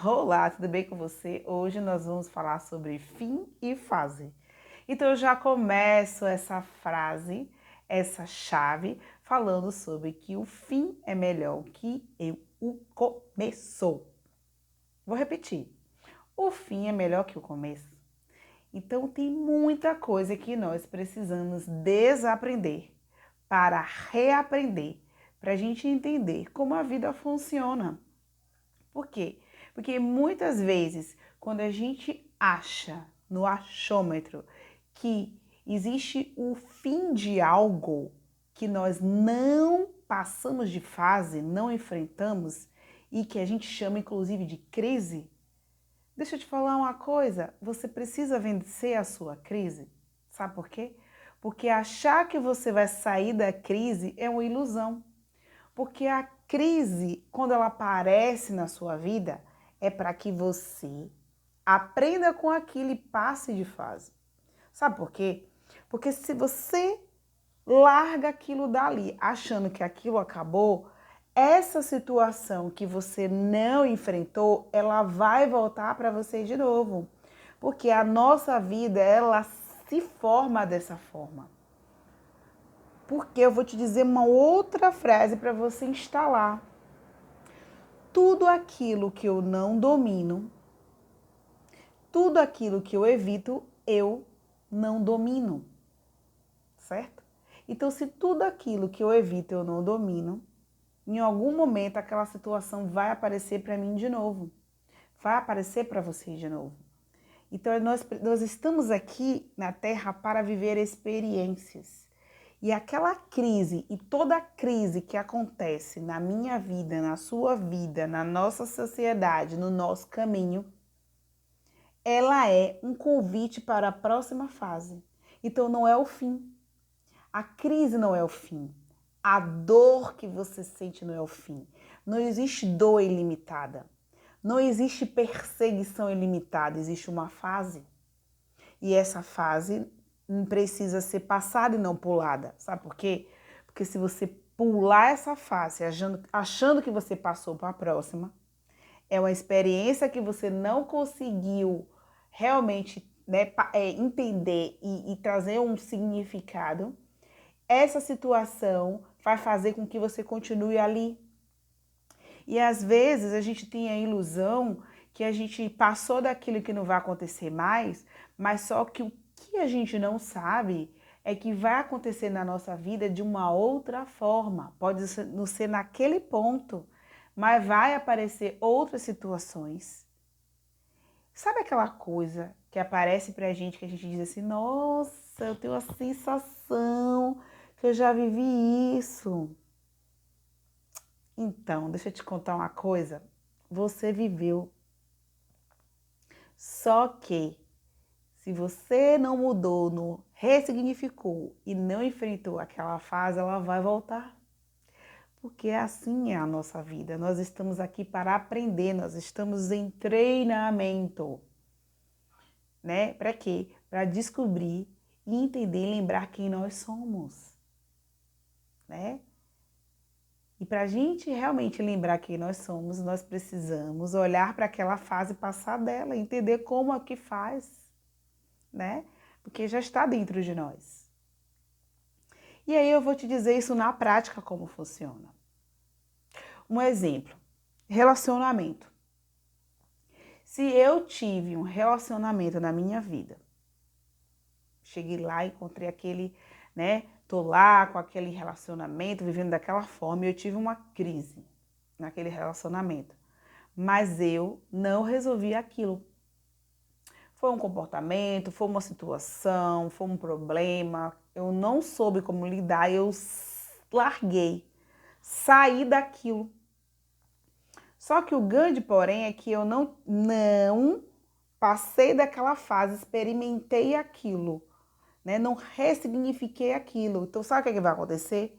Olá, tudo bem com você? Hoje nós vamos falar sobre fim e fase. Então eu já começo essa frase, essa chave, falando sobre que o fim é melhor que o começo. Vou repetir. O fim é melhor que o começo. Então tem muita coisa que nós precisamos desaprender para reaprender, para a gente entender como a vida funciona. Por quê? Porque muitas vezes, quando a gente acha no achômetro que existe o fim de algo que nós não passamos de fase, não enfrentamos e que a gente chama inclusive de crise, deixa eu te falar uma coisa, você precisa vencer a sua crise. Sabe por quê? Porque achar que você vai sair da crise é uma ilusão. Porque a crise, quando ela aparece na sua vida, é para que você aprenda com aquilo e passe de fase. Sabe por quê? Porque se você larga aquilo dali, achando que aquilo acabou, essa situação que você não enfrentou, ela vai voltar para você de novo. Porque a nossa vida, ela se forma dessa forma. Porque eu vou te dizer uma outra frase para você instalar. Tudo aquilo que eu não domino, tudo aquilo que eu evito, eu não domino, certo? Então, se tudo aquilo que eu evito eu não domino, em algum momento aquela situação vai aparecer para mim de novo, vai aparecer para você de novo. Então, nós estamos aqui na Terra para viver experiências. E aquela crise e toda crise que acontece na minha vida, na sua vida, na nossa sociedade, no nosso caminho, ela é um convite para a próxima fase. Então não é o fim. A crise não é o fim. A dor que você sente não é o fim. Não existe dor ilimitada. Não existe perseguição ilimitada. Existe uma fase. E essa fase precisa ser passada e não pulada. Sabe por quê? Porque se você pular essa fase achando que você passou para a próxima, é uma experiência que você não conseguiu realmente, né, entender e trazer um significado. Essa situação vai fazer com que você continue ali. E às vezes a gente tem a ilusão que a gente passou daquilo que não vai acontecer mais, mas só que o que a gente não sabe é que vai acontecer na nossa vida de uma outra forma. Pode não ser naquele ponto, mas vai aparecer outras situações. Sabe aquela coisa que aparece pra gente que a gente diz assim, nossa, eu tenho a sensação que eu já vivi isso. Então, deixa eu te contar uma coisa. Você viveu. Só que se você não mudou, não ressignificou e não enfrentou aquela fase, ela vai voltar. Porque assim é a nossa vida. Nós estamos aqui para aprender, nós estamos em treinamento. Né? Para quê? Para descobrir e entender e lembrar quem nós somos. Né? E para a gente realmente lembrar quem nós somos, nós precisamos olhar para aquela fase e passar dela, entender como é que faz, né? Porque já está dentro de nós. E aí eu vou te dizer isso na prática como funciona. Um exemplo, relacionamento. Se eu tive um relacionamento na minha vida, cheguei lá, encontrei aquele, né? Tô lá com aquele relacionamento, vivendo daquela forma, e eu tive uma crise naquele relacionamento. Mas eu não resolvi aquilo. Foi um comportamento, foi uma situação, foi um problema. Eu não soube como lidar, eu larguei, saí daquilo. Só que o grande porém é que eu não passei daquela fase, experimentei aquilo, né? Não ressignifiquei aquilo. Então sabe o que vai acontecer?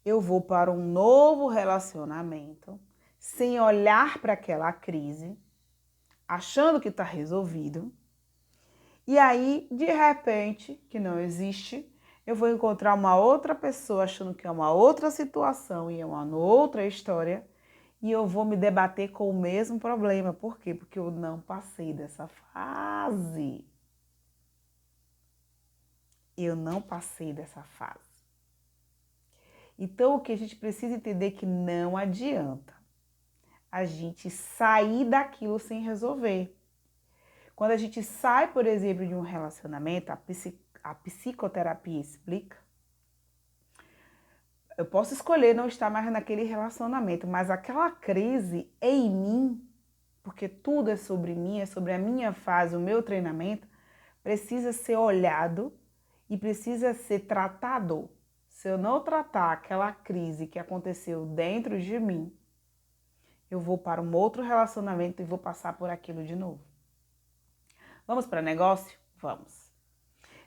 Eu vou para um novo relacionamento, sem olhar para aquela crise, achando que está resolvido. E aí, de repente, que não existe, eu vou encontrar uma outra pessoa achando que é uma outra situação e é uma outra história. e eu vou me debater com o mesmo problema. Por quê? Porque eu não passei dessa fase. Eu não passei dessa fase. Então, o que a gente precisa entender é que não adianta a gente sair daquilo sem resolver. Quando a gente sai, por exemplo, de um relacionamento, a psicoterapia explica, eu posso escolher não estar mais naquele relacionamento, mas aquela crise em mim, porque tudo é sobre mim, é sobre a minha fase, o meu treinamento, precisa ser olhado e precisa ser tratado. Se eu não tratar aquela crise que aconteceu dentro de mim, eu vou para um outro relacionamento e vou passar por aquilo de novo. Vamos para negócio? Vamos.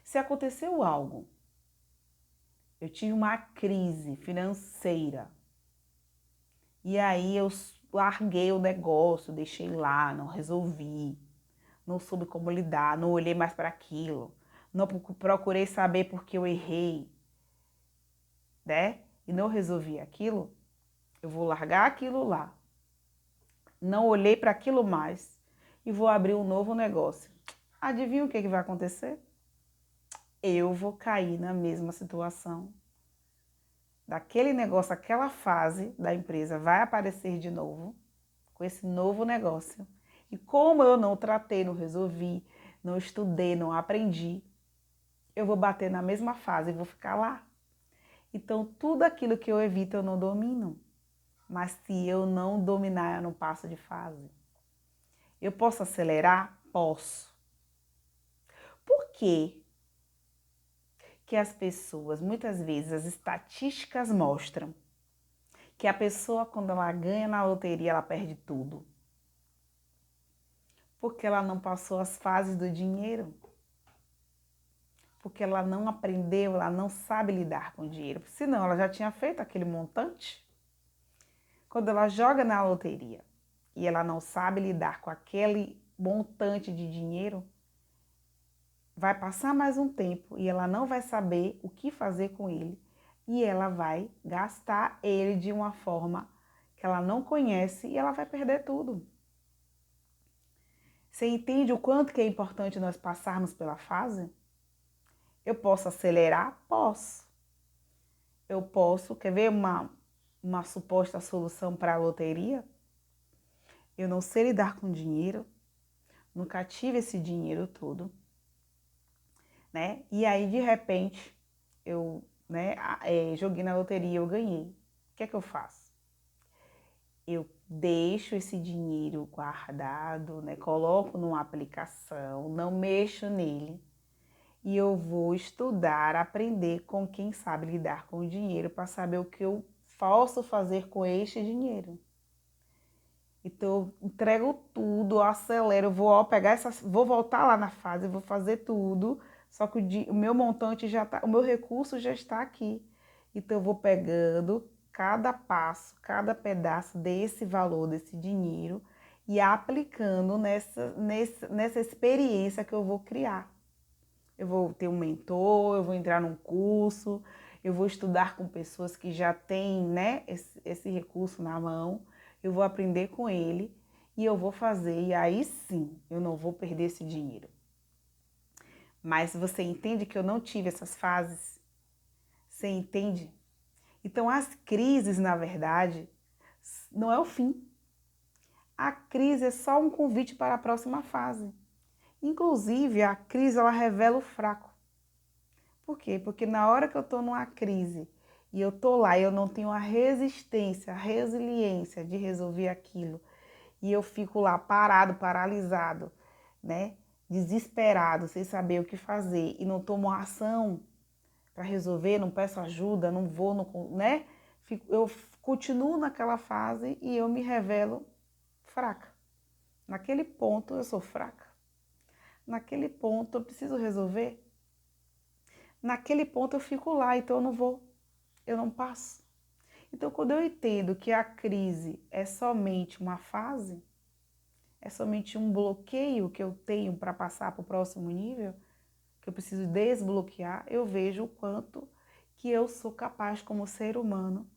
Se aconteceu algo, eu tive uma crise financeira e aí eu larguei o negócio, deixei lá, não resolvi, não soube como lidar, não olhei mais para aquilo, não procurei saber por que eu errei, né? E não resolvi aquilo, eu vou largar aquilo lá. Não olhei para aquilo mais e vou abrir um novo negócio. Adivinha o que vai acontecer? Eu vou cair na mesma situação. Daquele negócio, aquela fase da empresa vai aparecer de novo, com esse novo negócio. E como eu não tratei, não resolvi, não estudei, não aprendi, eu vou bater na mesma fase e vou ficar lá. Então, tudo aquilo que eu evito, eu não domino. Mas se eu não dominar, eu não passo de fase. Eu posso acelerar? Posso. Por quê que as pessoas, muitas vezes, as estatísticas mostram que a pessoa, quando ela ganha na loteria, ela perde tudo? Porque ela não passou as fases do dinheiro. Porque ela não aprendeu, ela não sabe lidar com o dinheiro. Senão, ela já tinha feito aquele montante. Quando ela joga na loteria e ela não sabe lidar com aquele montante de dinheiro, vai passar mais um tempo e ela não vai saber o que fazer com ele e ela vai gastar ele de uma forma que ela não conhece e ela vai perder tudo. Você entende o quanto que é importante nós passarmos pela fase? Eu posso acelerar? Posso. Eu posso, quer ver uma suposta solução para a loteria? Eu não sei lidar com dinheiro, nunca tive esse dinheiro todo, né? E aí, de repente, eu, né, joguei na loteria, eu ganhei. O que é que eu faço? Eu deixo esse dinheiro guardado, né? Coloco numa aplicação, não mexo nele. E eu vou estudar, aprender com quem sabe lidar com o dinheiro para saber o que eu posso fazer com este dinheiro. Então, eu entrego tudo, eu acelero, vou pegar vou voltar lá na fase, vou fazer tudo, só que o meu montante já tá, o meu recurso já está aqui. Então, eu vou pegando cada passo, cada pedaço desse valor, desse dinheiro e aplicando nessa experiência que eu vou criar. Eu vou ter um mentor, eu vou entrar num curso, eu vou estudar com pessoas que já têm, né, esse recurso na mão, eu vou aprender com ele e eu vou fazer, e aí sim eu não vou perder esse dinheiro. Mas você entende que eu não tive essas fases? Você entende? Então as crises, na verdade, não é o fim. A crise é só um convite para a próxima fase. Inclusive, a crise ela revela o fraco. Por quê? Porque na hora que eu estou numa crise e eu estou lá e eu não tenho a resistência, a resiliência de resolver aquilo, e eu fico lá parado, paralisado, né? Desesperado, sem saber o que fazer e não tomo ação para resolver, não peço ajuda, não vou, não, né? Eu continuo naquela fase e eu me revelo fraca. Naquele ponto eu sou fraca. Naquele ponto eu preciso resolver. Naquele ponto eu fico lá, então eu não vou, eu não passo. Então, quando eu entendo que a crise é somente uma fase, é somente um bloqueio que eu tenho para passar para o próximo nível, que eu preciso desbloquear, eu vejo o quanto que eu sou capaz, como ser humano,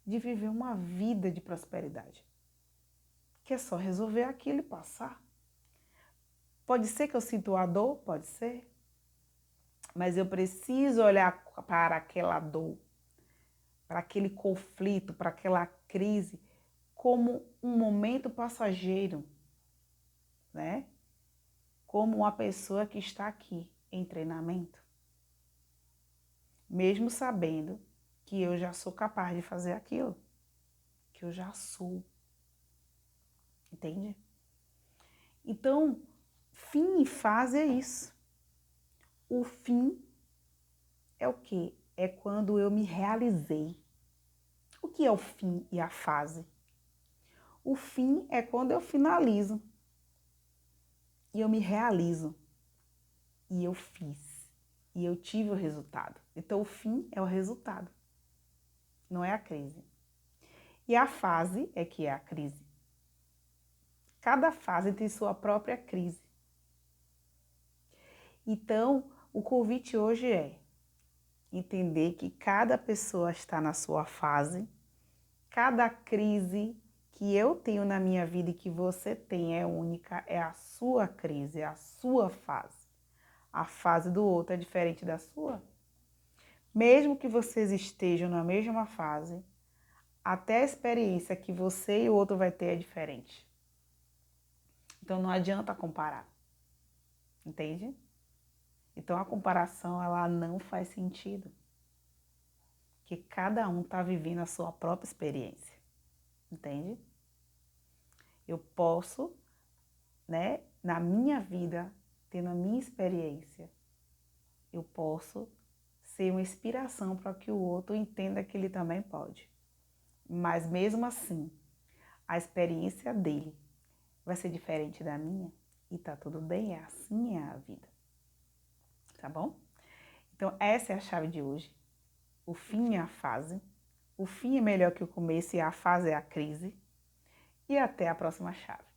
de viver uma vida de prosperidade. que é só resolver aquilo e passar. Pode ser que eu sinta a dor? Pode ser. Mas eu preciso olhar para aquela dor, para aquele conflito, para aquela crise, como um momento passageiro, né? Como uma pessoa que está aqui em treinamento, mesmo sabendo que eu já sou capaz de fazer aquilo, que eu já sou, entende? Então, fim e fase é isso. O fim é o quê? É quando eu me realizei. O que é o fim e a fase? O fim é quando eu finalizo e eu me realizo e eu fiz e eu tive o resultado. Então, o fim é o resultado, não é a crise. E a fase é que é a crise. Cada fase tem sua própria crise. Então, o convite hoje é entender que cada pessoa está na sua fase, cada crise que eu tenho na minha vida e que você tem é única, é a sua crise, é a sua fase. A fase do outro é diferente da sua. Mesmo que vocês estejam na mesma fase, até a experiência que você e o outro vai ter é diferente. Então não adianta comparar, entende? Então a comparação ela não faz sentido, porque cada um está vivendo a sua própria experiência, entende? Eu posso, né, na minha vida, tendo a minha experiência, eu posso ser uma inspiração para que o outro entenda que ele também pode. Mas mesmo assim, a experiência dele vai ser diferente da minha e tá tudo bem, é assim é a vida. Tá bom? Então essa é a chave de hoje. O fim é a fase. O fim é melhor que o começo e a fase é a crise. E até a próxima chave.